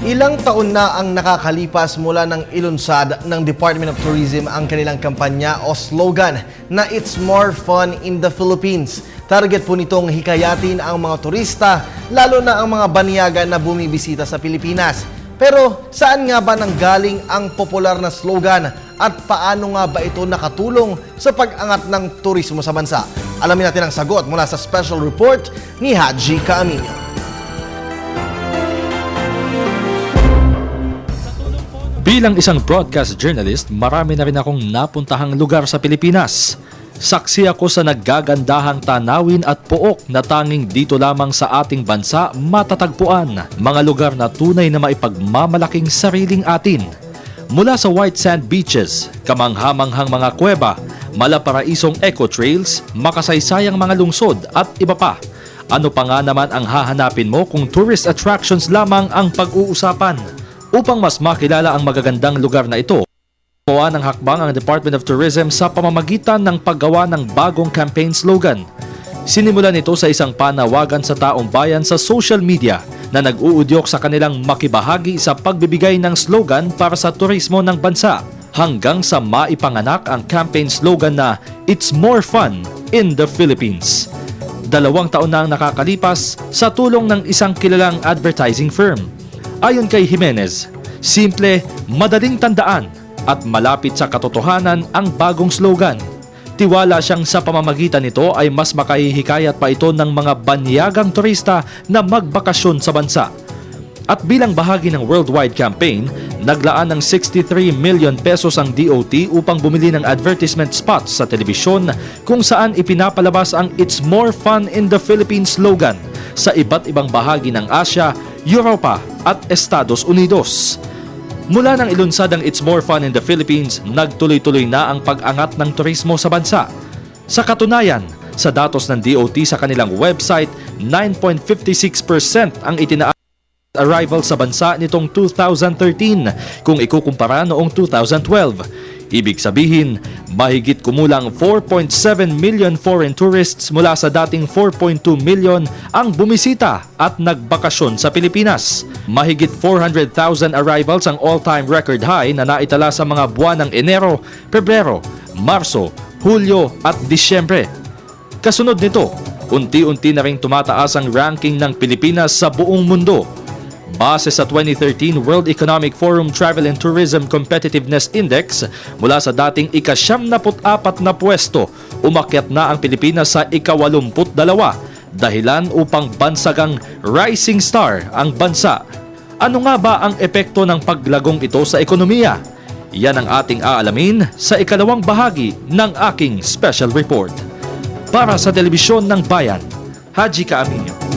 Ilang taon na ang nakakalipas mula ng ilunsad ng Department of Tourism ang kanilang kampanya o slogan na It's More Fun in the Philippines. Target po nitong hikayatin ang mga turista, lalo na ang mga banyaga na bumibisita sa Pilipinas. Pero saan nga ba nanggaling ang popular na slogan at paano nga ba ito nakatulong sa pag-angat ng turismo sa bansa? Alamin natin ang sagot mula sa special report ni Haji Caaminio. Bilang isang broadcast journalist, marami na rin akong napuntahang lugar sa Pilipinas. Saksi ako sa naggagandahang tanawin at pook na tanging dito lamang sa ating bansa matatagpuan. Mga lugar na tunay na maipagmamalaking sariling atin. Mula sa white sand beaches, kamanghamanghang mga kuweba, malaparaisong eco trails, makasaysayang mga lungsod at iba pa. Ano pa nga naman ang hahanapin mo kung tourist attractions lamang ang pag-uusapan? Upang mas makilala ang magagandang lugar na ito, gumawa ng hakbang ang Department of Tourism sa pamamagitan ng paggawa ng bagong campaign slogan. Sinimulan ito sa isang panawagan sa taong bayan sa social media na nag-uudyok sa kanilang makibahagi sa pagbibigay ng slogan para sa turismo ng bansa, hanggang sa maipanganak ang campaign slogan na It's More Fun in the Philippines. 2 taon na ang nakakalipas sa tulong ng isang kilalang advertising firm. Ayon kay Jimenez, simple, madaling tandaan at malapit sa katotohanan ang bagong slogan. Tiwala siyang sa pamamagitan nito ay mas makahihikayat pa ito ng mga banyagang turista na magbakasyon sa bansa. At bilang bahagi ng worldwide campaign, naglaan ng 63 million pesos ang DOT upang bumili ng advertisement spots sa telebisyon kung saan ipinapalabas ang It's More Fun in the Philippines slogan sa iba't ibang bahagi ng Asia, Europa at Estados Unidos. Mula nang ilunsad ang It's More Fun in the Philippines, nagtuloy-tuloy na ang pag-angat ng turismo sa bansa. Sa katunayan, sa datos ng DOT sa kanilang website, 9.56% ang itinaas arrival sa bansa nitong 2013 kung ikukumpara noong 2012. Ibig sabihin, mahigit kumulang 4.7 million foreign tourists mula sa dating 4.2 million ang bumisita at nagbakasyon sa Pilipinas. Mahigit 400,000 arrivals ang all-time record high na naitala sa mga buwan ng Enero, Pebrero, Marso, Hulyo at Disyembre. Kasunod nito, unti-unti na ring tumataas ang ranking ng Pilipinas sa buong mundo. Base sa 2013 World Economic Forum Travel and Tourism Competitiveness Index, mula sa dating ika-74 na pwesto, umakyat na ang Pilipinas sa ika-82, dahilan upang bansagang rising star ang bansa. Ano nga ba ang epekto ng paglagong ito sa ekonomiya? Yan ang ating aalamin sa ikalawang bahagi ng aking special report. Para sa Telebisyon ng Bayan, Haji Caaminio.